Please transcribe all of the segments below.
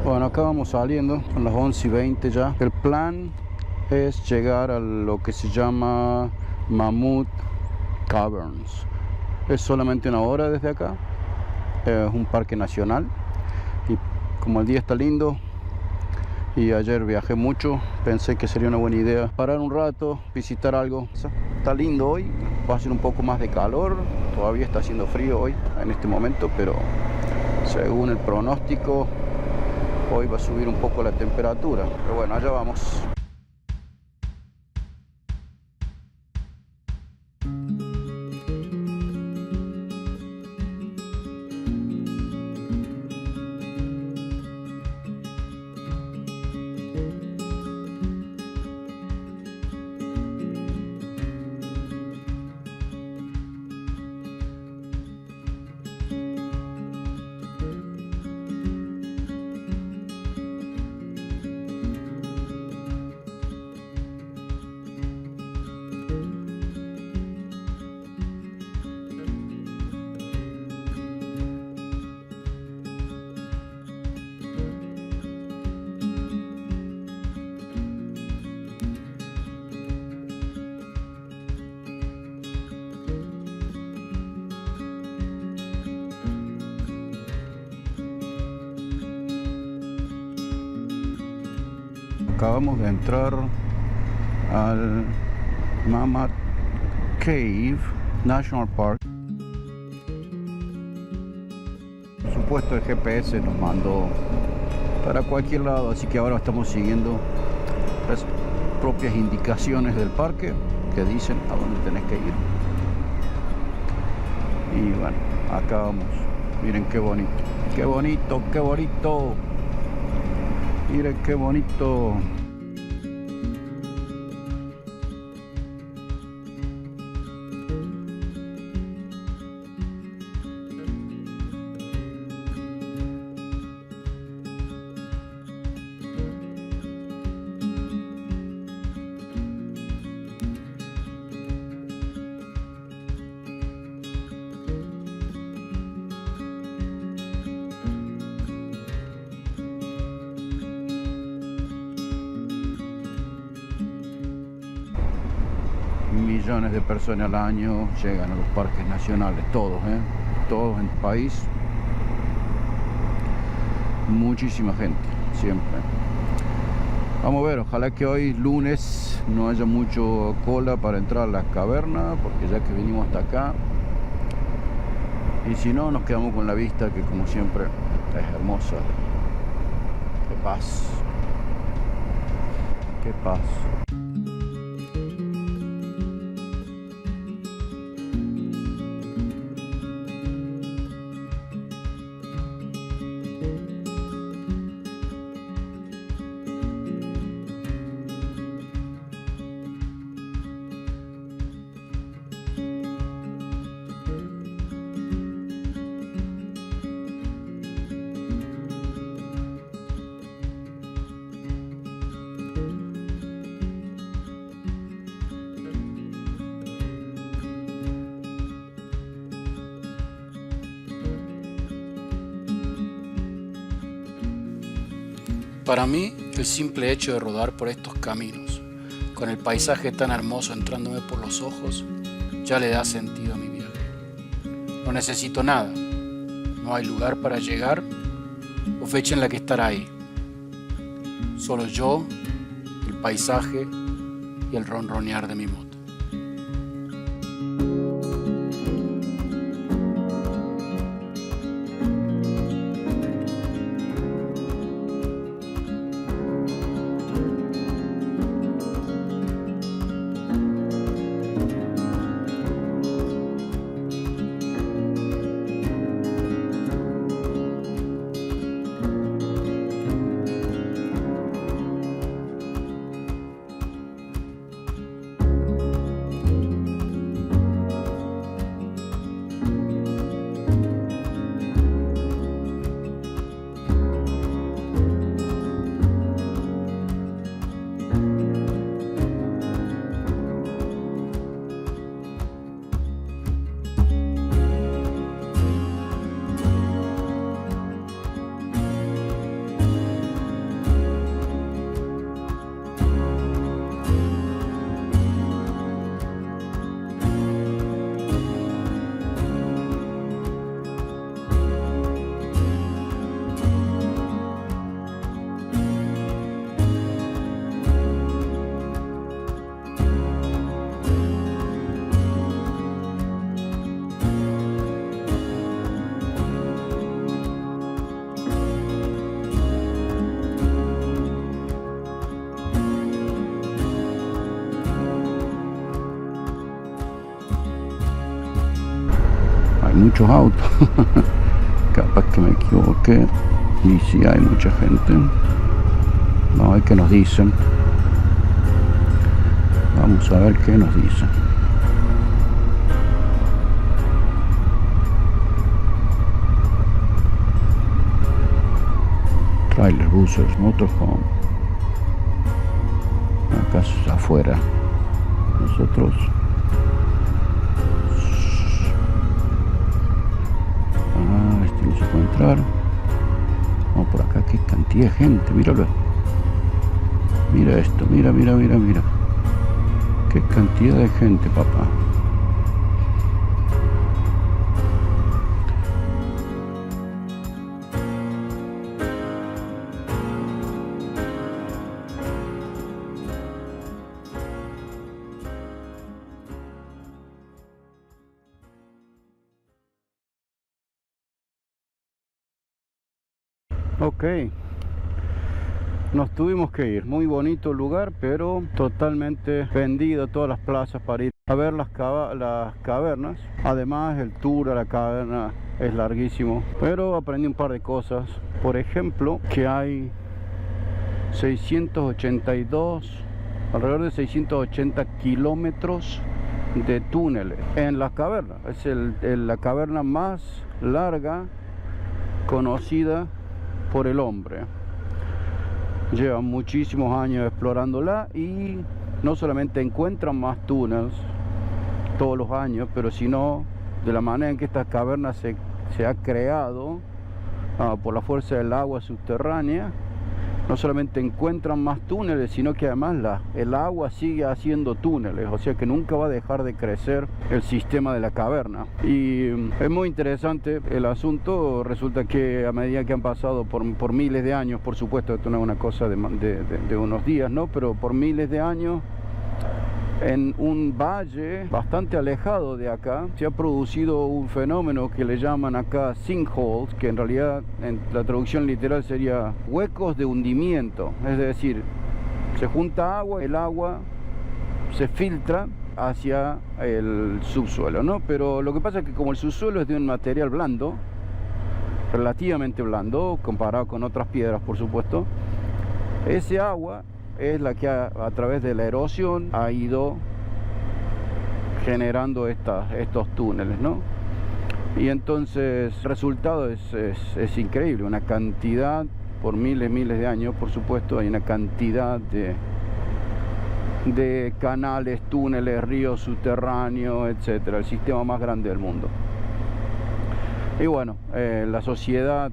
Bueno, acá vamos saliendo, son las 11:20 ya. El plan es llegar a lo que se llama Mammoth Caverns. Es solamente una hora desde acá, es un parque nacional y como el día está lindo y ayer viajé mucho, pensé que sería una buena idea parar un rato, visitar algo. Está lindo hoy, va a ser un poco más de calor, todavía está haciendo frío hoy en este momento, pero según el pronóstico hoy va a subir un poco la temperatura. Pero bueno, allá vamos. Acabamos de entrar al Mammoth Cave National Park. Por supuesto el GPS nos mandó para cualquier lado, así que ahora estamos siguiendo las propias indicaciones del parque que dicen a dónde tenés que ir. Y bueno, acá vamos. Miren qué bonito, qué bonito, qué bonito. Miren qué bonito. Millones de personas al año llegan a los parques nacionales, todos en el país, muchísima gente, siempre. Vamos a ver, ojalá que hoy lunes no haya mucho cola para entrar a las cavernas, porque ya que vinimos hasta acá, y si no, nos quedamos con la vista que como siempre es hermosa. Qué paz, qué paz. Para mí, el simple hecho de rodar por estos caminos, con el paisaje tan hermoso entrándome por los ojos, ya le da sentido a mi viaje. No necesito nada, no hay lugar para llegar o fecha en la que estar ahí. Solo yo, el paisaje y el ronronear de mi moto. muchos autos. Capaz que me equivoqué. Y sí hay mucha gente. Vamos a ver qué nos dicen. Vamos a ver qué nos dicen. Trailer, buses, motorhome. Acá afuera. Nosotros. Este no se puede entrar. Vamos por acá, qué cantidad de gente, míralo. Mira esto, mira. Qué cantidad de gente, papá. Ok, nos tuvimos que ir. Muy bonito el lugar, pero totalmente vendido todas las plazas para ir a ver las cavernas. Además, el tour a la caverna es larguísimo, pero aprendí un par de cosas. Por ejemplo, que hay alrededor de 680 kilómetros de túneles en las cavernas. Es la caverna más larga conocida por el hombre. Llevan muchísimos años explorándola y no solamente encuentran más túneles todos los años, pero sino de la manera en que esta caverna se ha creado por la fuerza del agua subterránea. No solamente encuentran más túneles, sino que además el agua sigue haciendo túneles, o sea que nunca va a dejar de crecer el sistema de la caverna. Y es muy interesante el asunto. Resulta que a medida que han pasado por miles de años, por supuesto esto no es una cosa de unos días, ¿no? Pero por miles de años, en un valle bastante alejado de acá, se ha producido un fenómeno que le llaman acá sinkholes, que en realidad en la traducción literal sería huecos de hundimiento. Es decir, se junta agua, el agua se filtra hacia el subsuelo, ¿no? Pero lo que pasa es que como el subsuelo es de un material blando, relativamente blando, comparado con otras piedras, por supuesto, ese agua es la que a través de la erosión ha ido generando estos túneles, ¿no? Y entonces el resultado es increíble, una cantidad, por miles de años, por supuesto, hay una cantidad de canales, túneles, ríos subterráneos, etcétera, el sistema más grande del mundo. Y bueno, la sociedad,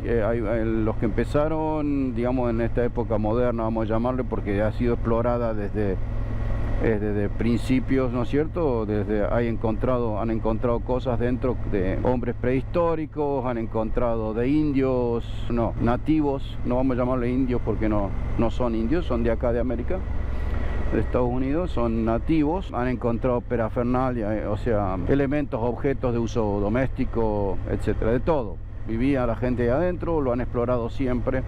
los que empezaron, digamos, en esta época moderna, vamos a llamarle, porque ha sido explorada desde principios, ¿no es cierto? Han encontrado cosas dentro de hombres prehistóricos, han encontrado de indios, nativos, no vamos a llamarle indios porque no son indios, son de acá de América, de Estados Unidos, son nativos, han encontrado parafernalia, o sea, elementos, objetos de uso doméstico, etcétera, de todo. Vivía la gente ahí adentro, lo han explorado siempre,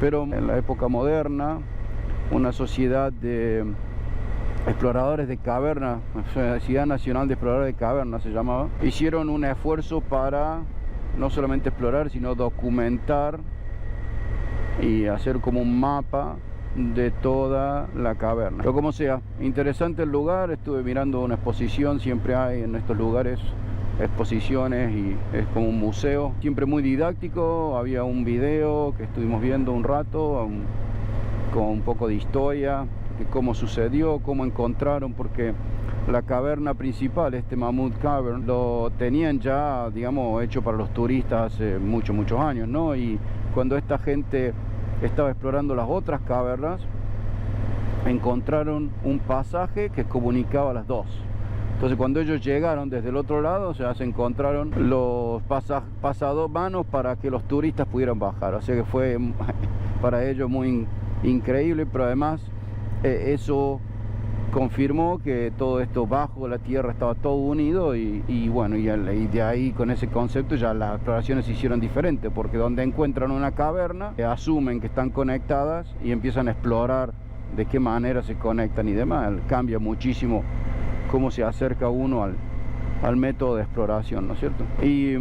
pero en la época moderna, una sociedad de exploradores de cavernas, Sociedad Nacional de Exploradores de Cavernas se llamaba, hicieron un esfuerzo para no solamente explorar, sino documentar y hacer como un mapa de toda la caverna. Pero como sea, interesante el lugar. Estuve mirando una exposición, siempre hay en estos lugares exposiciones y es como un museo, siempre muy didáctico. Había un video que estuvimos viendo un rato con un poco de historia de cómo sucedió, cómo encontraron, porque la caverna principal, este Mammoth Cavern, lo tenían ya, digamos, hecho para los turistas hace muchos años, ¿no? Y cuando esta gente estaba explorando las otras cavernas, encontraron un pasaje que comunicaba las dos. Entonces cuando ellos llegaron desde el otro lado, se encontraron los pasadomanos para que los turistas pudieran bajar. O sea que fue para ellos muy increíble, pero además eso confirmó que todo esto bajo la tierra estaba todo unido y bueno, y de ahí con ese concepto ya las exploraciones se hicieron diferentes, porque donde encuentran una caverna, asumen que están conectadas y empiezan a explorar de qué manera se conectan y demás. Cambia muchísimo cómo se acerca uno método de exploración, ¿no es cierto? Y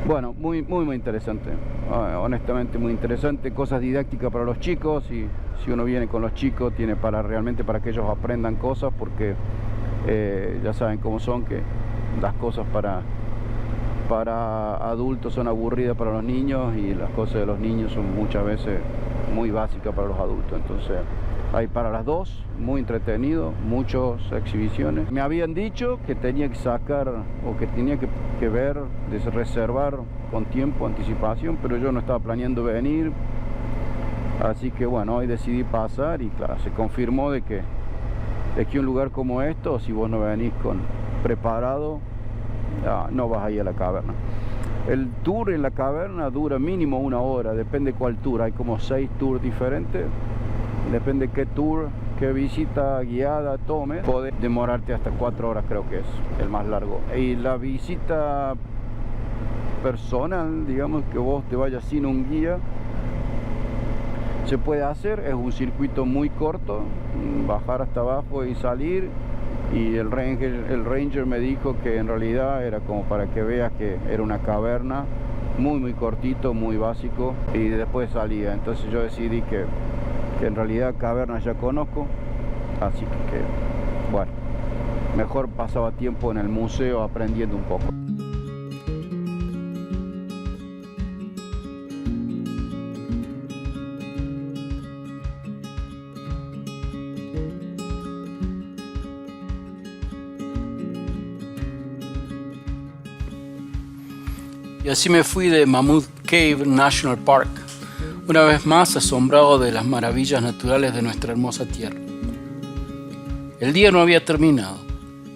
bueno, muy interesante, honestamente muy interesante, cosas didácticas para los chicos, y si uno viene con los chicos tiene realmente para que ellos aprendan cosas, porque ya saben cómo son, que las cosas para adultos son aburridas para los niños, y las cosas de los niños son muchas veces muy básicas para los adultos. Entonces hay para las dos, muy entretenido, muchas exhibiciones. Me habían dicho que tenía que sacar, o que tenía que ver, de reservar con tiempo, anticipación, pero yo no estaba planeando venir, así que bueno, hoy decidí pasar, y claro, se confirmó de que un lugar como esto, si vos no venís preparado, no vas a ir a la caverna. El tour en la caverna dura mínimo 1 hora, depende cuál tour, hay como 6 tours diferentes, depende qué tour, qué visita guiada tome, podés demorarte hasta 4 horas, creo que es el más largo. Y la visita personal, digamos, que vos te vayas sin un guía, se puede hacer, es un circuito muy corto, bajar hasta abajo y salir. Y el ranger me dijo que en realidad era como para que veas que era una caverna, muy cortito, muy básico, y después salía. Entonces yo decidí que en realidad cavernas ya conozco, así que bueno, mejor pasaba tiempo en el museo aprendiendo un poco. Y así me fui de Mammoth Cave National Park, una vez más asombrado de las maravillas naturales de nuestra hermosa tierra. El día no había terminado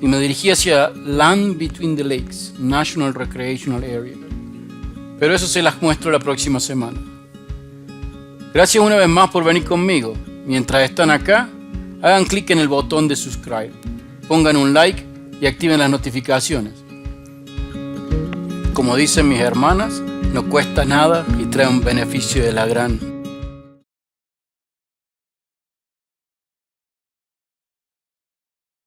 y me dirigí hacia Land Between the Lakes, National Recreational Area. Pero eso se las muestro la próxima semana. Gracias una vez más por venir conmigo. Mientras están acá, hagan clic en el botón de subscribe, pongan un like y activen las notificaciones. Como dicen mis hermanas, no cuesta nada y trae un beneficio de la gran.